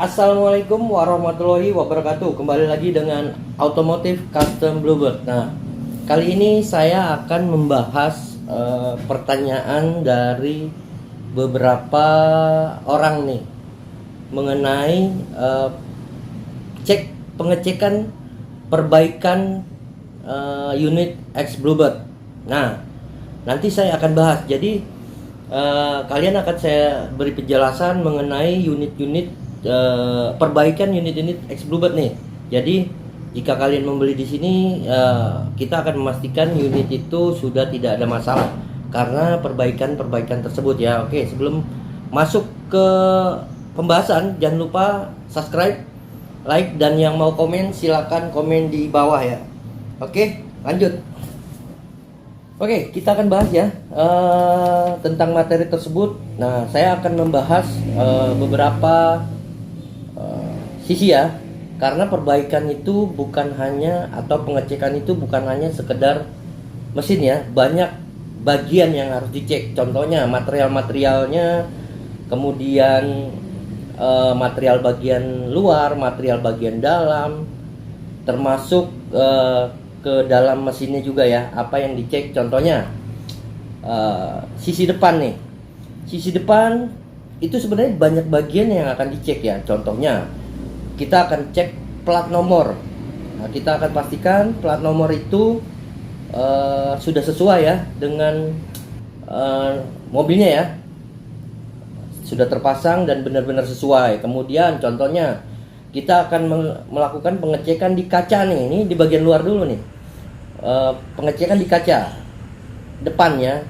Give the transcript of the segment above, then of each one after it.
Assalamualaikum warahmatullahi wabarakatuh. Kembali lagi dengan Automotive Custom Bluebird. Nah, kali ini saya akan membahas pertanyaan dari beberapa orang nih mengenai pengecekan perbaikan unit X Bluebird. Nah, nanti saya akan bahas. Jadi kalian akan saya beri penjelasan mengenai unit-unit perbaikan unit-unit X Bluebird nih. Jadi jika kalian membeli di sini, kita akan memastikan unit itu sudah tidak ada masalah karena perbaikan tersebut ya. Oke, sebelum masuk ke pembahasan, jangan lupa subscribe, like, dan yang mau komen silakan komen di bawah ya. Oke, lanjut. Oke, kita akan bahas ya tentang materi tersebut. Nah, saya akan membahas beberapa sisi ya, karena perbaikan itu bukan hanya, atau pengecekan itu bukan hanya sekedar mesin ya, banyak bagian yang harus dicek. Contohnya material-materialnya, kemudian material bagian luar, material bagian dalam, termasuk ke dalam mesinnya juga ya, apa yang dicek. Contohnya sisi depan nih, sisi depan itu sebenarnya banyak bagian yang akan dicek ya. Contohnya kita akan cek plat nomor. Nah, kita akan pastikan plat nomor itu sudah sesuai ya dengan mobilnya ya, sudah terpasang dan benar-benar sesuai. Kemudian contohnya kita akan melakukan pengecekan di kaca nih. Ini di bagian luar dulu nih, pengecekan di kaca depannya.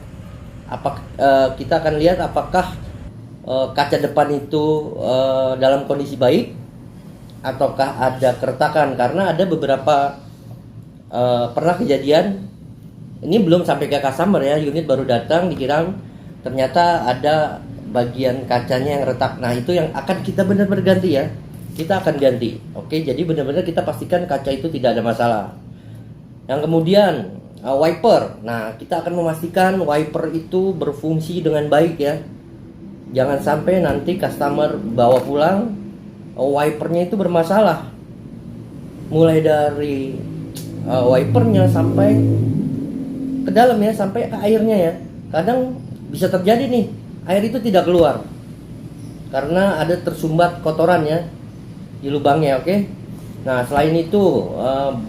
Kita akan lihat apakah kaca depan itu dalam kondisi baik ataukah ada keretakan, karena ada beberapa pernah kejadian ini belum sampai ke customer ya, unit baru datang dikirim, ternyata ada bagian kacanya yang retak. Nah, itu yang akan kita benar-benar ganti ya, kita akan ganti. Oke, jadi benar-benar kita pastikan kaca itu tidak ada masalah. Yang kemudian wiper. Nah, kita akan memastikan wiper itu berfungsi dengan baik ya, jangan sampai nanti customer bawa pulang wipernya itu bermasalah, mulai dari wipernya sampai ke dalam ya, sampai ke airnya ya. Kadang bisa terjadi nih, air itu tidak keluar karena ada tersumbat kotoran ya di lubangnya. Oke. Nah, selain itu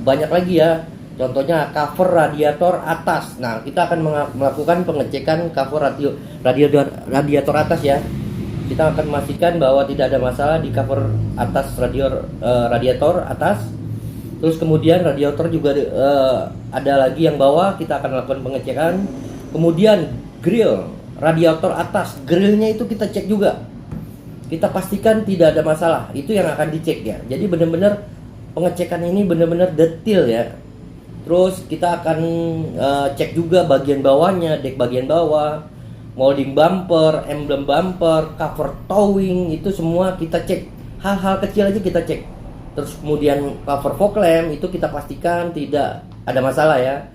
banyak lagi ya. Contohnya cover radiator atas. Nah, kita akan melakukan pengecekan cover radiator atas ya. Kita akan memastikan bahwa tidak ada masalah di cover atas radiator atas. Terus kemudian radiator juga ada lagi yang bawah, kita akan lakukan pengecekan. Kemudian grill radiator atas, grillnya itu kita cek juga. Kita pastikan tidak ada masalah, itu yang akan dicek ya. Jadi benar-benar pengecekan ini benar-benar detail ya. Terus kita akan cek juga bagian bawahnya, dek bagian bawah, molding bumper, emblem bumper, cover towing, itu semua kita cek. Hal-hal kecil aja kita cek. Terus kemudian cover fog lamp itu kita pastikan tidak ada masalah ya.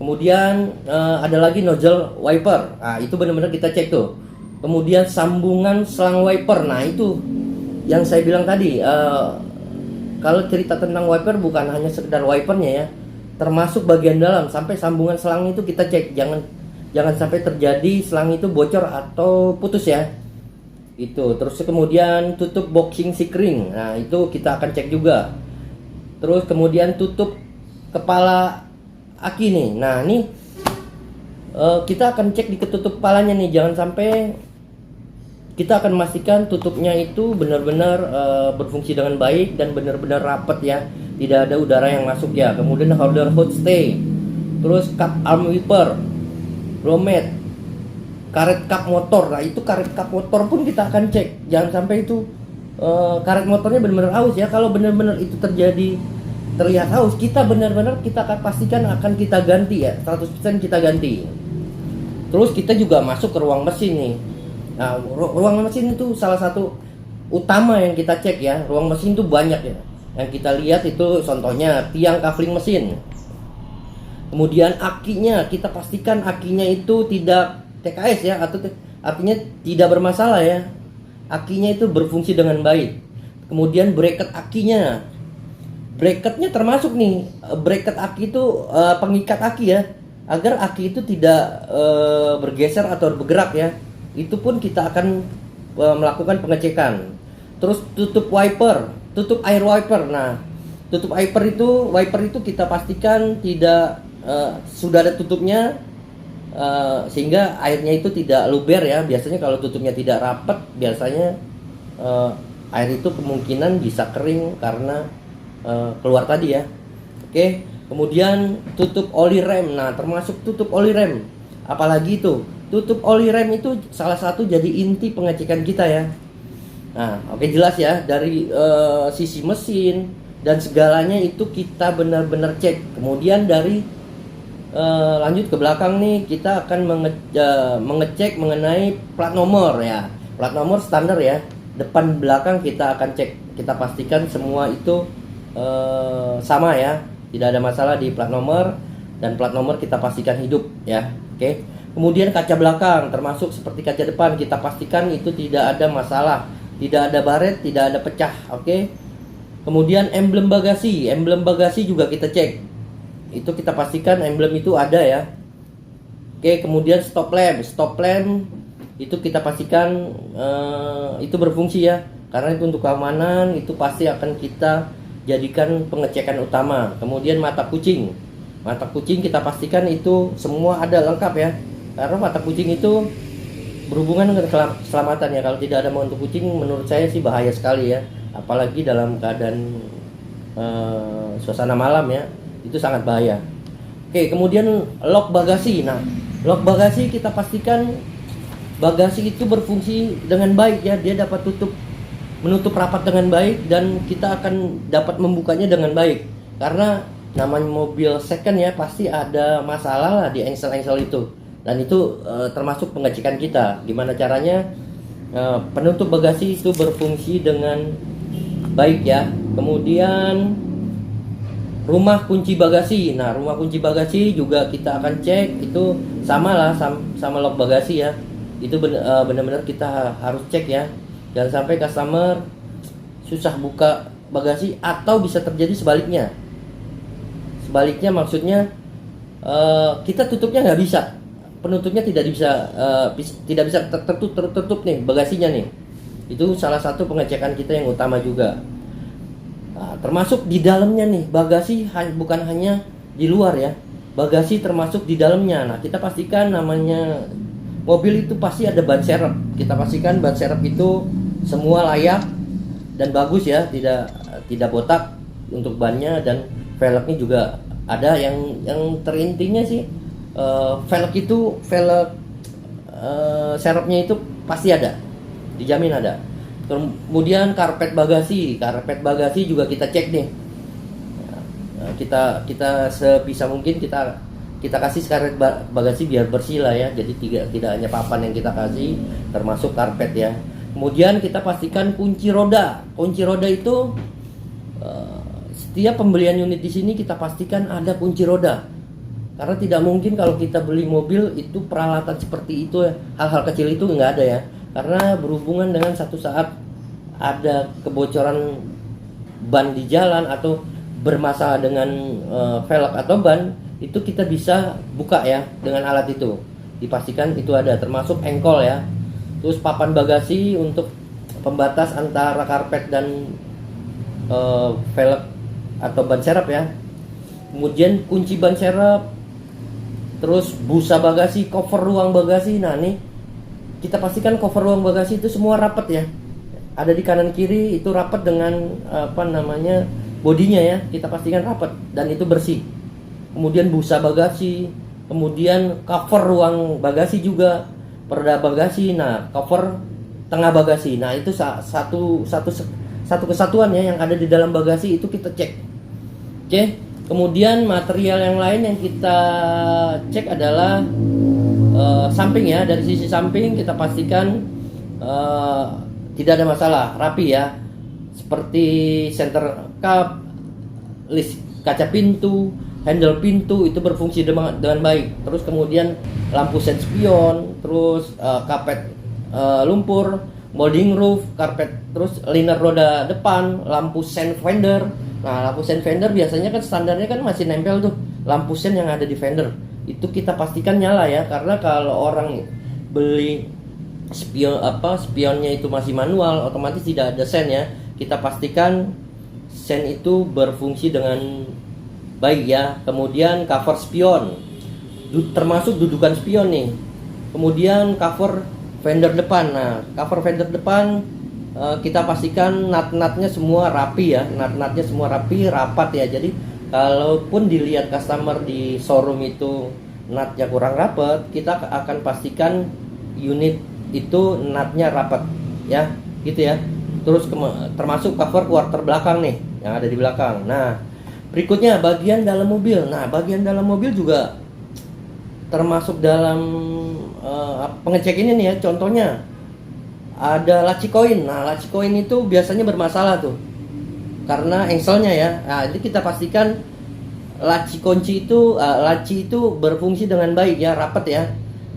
Kemudian ada lagi nozzle wiper. Nah, itu benar-benar kita cek tuh. Kemudian sambungan selang wiper. Nah, itu yang saya bilang tadi, kalau cerita tentang wiper bukan hanya sekedar wipernya ya, termasuk bagian dalam sampai sambungan selang itu kita cek. Jangan sampai terjadi selang itu bocor atau putus ya. Itu. Terus kemudian tutup boxing sikring. Nah, itu kita akan cek juga. Terus kemudian tutup kepala aki nih. Nah, ini kita akan cek di ketutup kepalanya nih. Jangan sampai, kita akan memastikan tutupnya itu benar-benar berfungsi dengan baik dan benar-benar rapat ya. Tidak ada udara yang masuk ya. Kemudian holder hood stay. Terus cup arm wiper, romet, karet kap motor. Nah, itu karet kap motor pun kita akan cek. Jangan sampai itu karet motornya benar-benar aus ya. Kalau benar-benar itu terlihat aus, kita benar-benar kita akan pastikan akan kita ganti ya, 100% kita ganti. Terus kita juga masuk ke ruang mesin nih. Nah, ruang mesin itu salah satu utama yang kita cek ya. Ruang mesin itu banyak ya. Yang kita lihat itu contohnya tiang kafling mesin. Kemudian akinya, kita pastikan akinya itu tidak TKS ya, atau artinya tidak bermasalah ya. Akinya itu berfungsi dengan baik. Kemudian bracket akinya. Bracketnya termasuk nih, bracket aki itu pengikat aki ya, agar aki itu tidak bergeser atau bergerak ya. Itu pun kita akan melakukan pengecekan. Terus tutup wiper, tutup air wiper. Nah, tutup wiper itu kita pastikan tidak sudah ada tutupnya, sehingga airnya itu tidak luber ya. Biasanya kalau tutupnya tidak rapat, biasanya air itu kemungkinan bisa kering karena keluar tadi ya. Oke, kemudian tutup oli rem. Nah, termasuk tutup oli rem. Apalagi itu, tutup oli rem itu salah satu jadi inti pengecekan kita ya. Nah, oke, jelas ya, dari sisi mesin dan segalanya itu kita benar-benar cek. Kemudian dari lanjut ke belakang nih, kita akan mengecek mengenai plat nomor ya. Plat nomor standar ya. Depan belakang kita akan cek, kita pastikan semua itu sama ya, tidak ada masalah di plat nomor, dan plat nomor kita pastikan hidup ya. Oke. Kemudian kaca belakang termasuk seperti kaca depan kita pastikan itu tidak ada masalah, tidak ada baret, tidak ada pecah. Oke. Kemudian emblem bagasi juga kita cek, itu kita pastikan emblem itu ada ya. Oke. Kemudian stop lamp itu kita pastikan itu berfungsi ya, karena itu untuk keamanan, itu pasti akan kita jadikan pengecekan utama. Kemudian mata kucing kita pastikan itu semua ada lengkap ya, karena mata kucing itu berhubungan dengan keselamatan ya. Kalau tidak ada mata kucing, menurut saya sih bahaya sekali ya, apalagi dalam keadaan suasana malam ya, itu sangat bahaya. Oke, kemudian lock bagasi. Nah, lock bagasi kita pastikan bagasi itu berfungsi dengan baik ya, dia dapat menutup rapat dengan baik, dan kita akan dapat membukanya dengan baik, karena namanya mobil second ya, pasti ada masalah lah di engsel-engsel itu, dan itu termasuk pengecekan kita. Gimana caranya penutup bagasi itu berfungsi dengan baik ya. Kemudian rumah kunci bagasi. Nah, rumah kunci bagasi juga kita akan cek, itu sama lah sama lock bagasi ya, itu benar-benar kita harus cek ya. Jangan sampai customer susah buka bagasi, atau bisa terjadi sebaliknya. Sebaliknya maksudnya kita tutupnya nggak bisa, penutupnya tidak bisa tertutup nih bagasinya nih. Itu salah satu pengecekan kita yang utama juga. Nah, termasuk di dalamnya nih, bagasi bukan hanya di luar ya, bagasi termasuk di dalamnya. Nah, kita pastikan namanya mobil itu pasti ada ban serep. Kita pastikan ban serep itu semua layak dan bagus ya, tidak botak untuk bannya, dan velgnya juga ada. Yang terintinya sih velg serepnya itu pasti ada, dijamin ada. Kemudian karpet bagasi juga kita cek nih. Kita sebisa mungkin kita kasih karpet bagasi biar bersih lah ya, jadi tidak hanya papan yang kita kasih, termasuk karpet ya. Kemudian kita pastikan kunci roda itu setiap pembelian unit di sini kita pastikan ada kunci roda, karena tidak mungkin kalau kita beli mobil itu peralatan seperti itu ya, hal-hal kecil itu nggak ada ya, karena berhubungan dengan satu saat ada kebocoran ban di jalan atau bermasalah dengan velg atau ban, itu kita bisa buka ya dengan alat itu, dipastikan itu ada, termasuk engkol ya. Terus papan bagasi untuk pembatas antara karpet dan velg atau ban serep ya. Kemudian kunci ban serep, terus busa bagasi, cover ruang bagasi. Nah, nih kita pastikan cover ruang bagasi itu semua rapat ya, ada di kanan kiri, itu rapat dengan bodinya ya, kita pastikan rapat dan itu bersih. Kemudian busa bagasi, kemudian cover ruang bagasi juga, perda bagasi, nah cover tengah bagasi. Nah, itu satu kesatuan ya yang ada di dalam bagasi, itu kita cek. Oke. Kemudian material yang lain yang kita cek adalah samping ya. Dari sisi samping kita pastikan tidak ada masalah, rapi ya, seperti center cup, list kaca pintu, handle pintu itu berfungsi dengan baik. Terus kemudian lampu sen spion, terus kapet lumpur, molding roof, karpet, terus liner roda depan, lampu sen fender. Nah, lampu sen fender biasanya kan standarnya kan masih nempel tuh lampu sen yang ada di fender. Itu kita pastikan nyala ya, karena kalau orang beli spionnya itu masih manual, otomatis tidak ada sen ya. Kita pastikan sen itu berfungsi dengan baik ya. Kemudian cover spion, termasuk dudukan spion nih. Kemudian cover fender depan. Nah, cover fender depan kita pastikan nut-nutnya semua rapi ya, nut-nutnya semua rapat ya. Jadi kalaupun dilihat customer di showroom itu nutnya kurang rapat, kita akan pastikan unit itu nutnya rapat ya, gitu ya. Terus termasuk cover quarter belakang nih yang ada di belakang. Nah, berikutnya bagian dalam mobil. Nah, bagian dalam mobil juga termasuk dalam pengecek ini nih ya. Contohnya ada laci koin. Nah, laci koin itu biasanya bermasalah tuh karena engselnya ya. Nah, jadi kita pastikan laci kunci itu laci itu berfungsi dengan baik ya, rapat ya.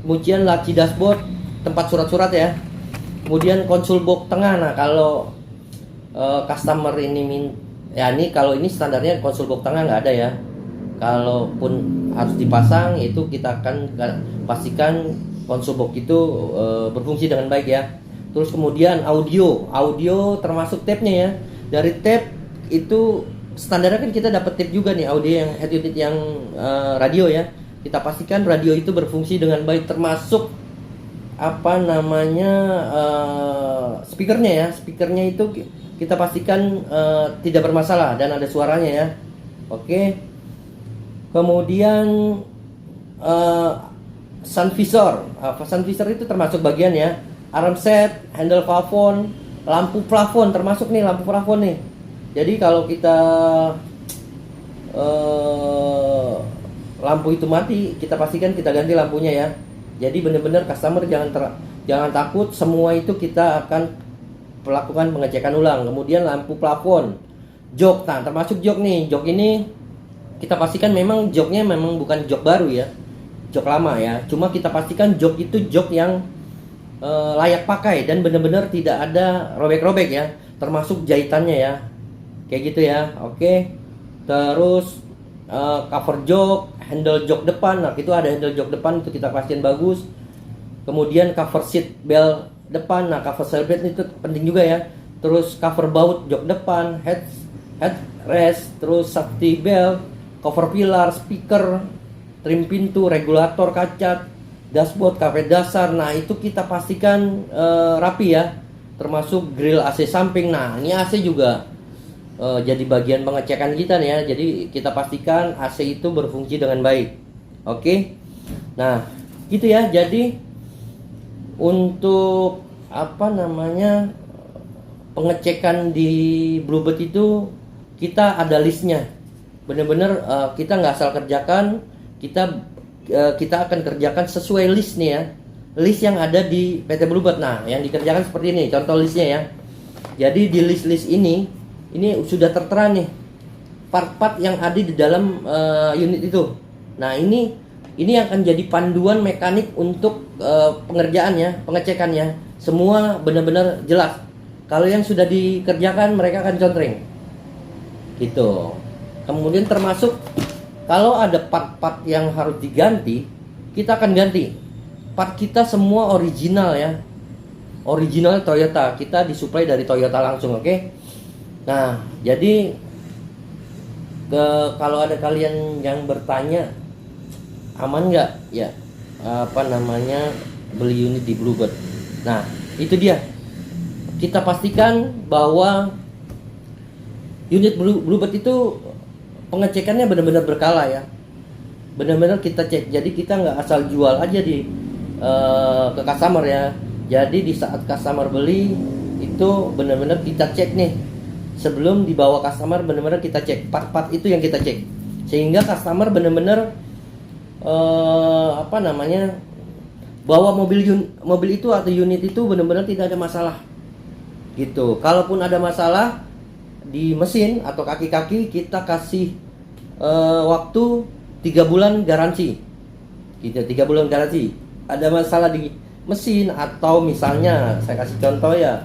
Kemudian laci dashboard, tempat surat-surat ya. Kemudian konsol box tengah. Nah, kalau customer ini ya, ini kalau ini standarnya konsol box tengah nggak ada ya. Kalaupun harus dipasang, itu kita akan pastikan konsol box itu berfungsi dengan baik ya. Terus kemudian audio termasuk tape-nya ya. Dari tape itu standarnya kan kita dapat tape juga nih, audio yang head unit yang radio ya. Kita pastikan radio itu berfungsi dengan baik, termasuk speakernya ya. Speakernya itu kita pastikan tidak bermasalah dan ada suaranya ya. Oke. Kemudian sun visor. Sun visor itu termasuk bagian ya. Arm set, handle plafon, lampu plafon termasuk nih, lampu plafon nih. Jadi kalau kita lampu itu mati, kita pastikan kita ganti lampunya ya. Jadi benar-benar customer jangan takut, semua itu kita akan melakukan pengecekan ulang. Kemudian lampu plafon, jok, nah termasuk jok nih. Jok ini kita pastikan memang joknya memang bukan jok baru ya, jok lama ya. Cuma kita pastikan jok itu jok yang layak pakai dan benar-benar tidak ada robek-robek ya, termasuk jahitannya ya, kayak gitu ya. Oke. Terus cover jok, handle jok depan. Nah, itu ada handle jok depan, itu kita pastikan bagus. Kemudian cover seat belt depan. Nah, cover seat belt itu penting juga ya. Terus cover baut jok depan, headrest, terus safety belt, cover pilar, speaker, trim pintu, regulator kaca, dashboard, karpet dasar. Nah, itu kita pastikan rapi ya. Termasuk grill AC samping. Nah, ini AC juga jadi bagian pengecekan kita nih ya. Jadi kita pastikan AC itu berfungsi dengan baik. Oke. Nah, gitu ya. Jadi untuk pengecekan di Bluebird itu kita ada listnya. Bener-bener kita nggak asal kerjakan, kita akan kerjakan sesuai list nih ya, list yang ada di PT Bluebird. Nah, yang dikerjakan seperti ini, contoh listnya ya. Jadi di list ini sudah tertera nih part-part yang ada di dalam unit itu. Nah, ini akan jadi panduan mekanik untuk pengerjaannya, pengecekannya. Semua benar-benar jelas. Kalau yang sudah dikerjakan, mereka akan contreng gitu. Kemudian termasuk kalau ada part-part yang harus diganti, kita akan ganti. Part kita semua original ya, original Toyota. Kita disuplai dari Toyota langsung, oke? Nah, jadi kalau ada kalian yang bertanya aman nggak ya beli unit di Bluebird. Nah, itu dia. Kita pastikan bahwa unit Bluebird itu pengecekannya benar-benar berkala ya. Benar-benar kita cek. Jadi kita nggak asal jual aja ke customer ya. Jadi di saat customer beli itu benar-benar kita cek nih. Sebelum dibawa customer benar-benar kita cek. Part-part itu yang kita cek. Sehingga customer benar-benar bahwa mobil itu atau unit itu benar-benar tidak ada masalah gitu. Kalaupun ada masalah di mesin atau kaki-kaki, kita kasih waktu 3 bulan garansi gitu. 3 bulan garansi. Ada masalah di mesin, atau misalnya saya kasih contoh ya,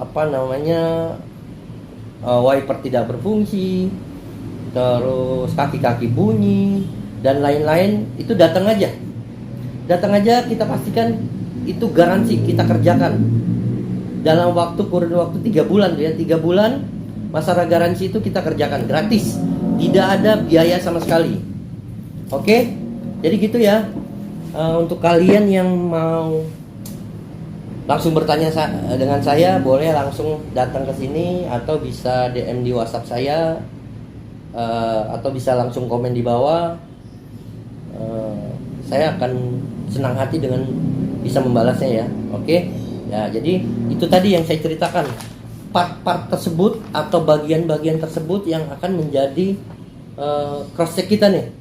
apa namanya, wiper tidak berfungsi, terus kaki-kaki bunyi dan lain-lain, itu datang aja. Datang aja, kita pastikan itu garansi kita kerjakan dalam kurun waktu 3 bulan ya. 3 bulan masalah garansi itu kita kerjakan gratis, tidak ada biaya sama sekali. Oke, jadi gitu ya. Untuk kalian yang mau langsung bertanya dengan saya, boleh langsung datang ke sini, atau bisa DM di WhatsApp saya, atau bisa langsung komen di bawah. Saya akan senang hati dengan bisa membalasnya ya. Oke ya, jadi itu tadi yang saya ceritakan, part-part tersebut atau bagian-bagian tersebut yang akan menjadi cross check kita nih.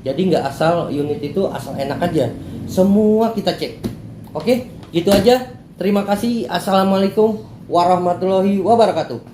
Jadi nggak asal unit itu asal enak aja, semua kita cek. Oke, gitu aja. Terima kasih. Assalamualaikum warahmatullahi wabarakatuh.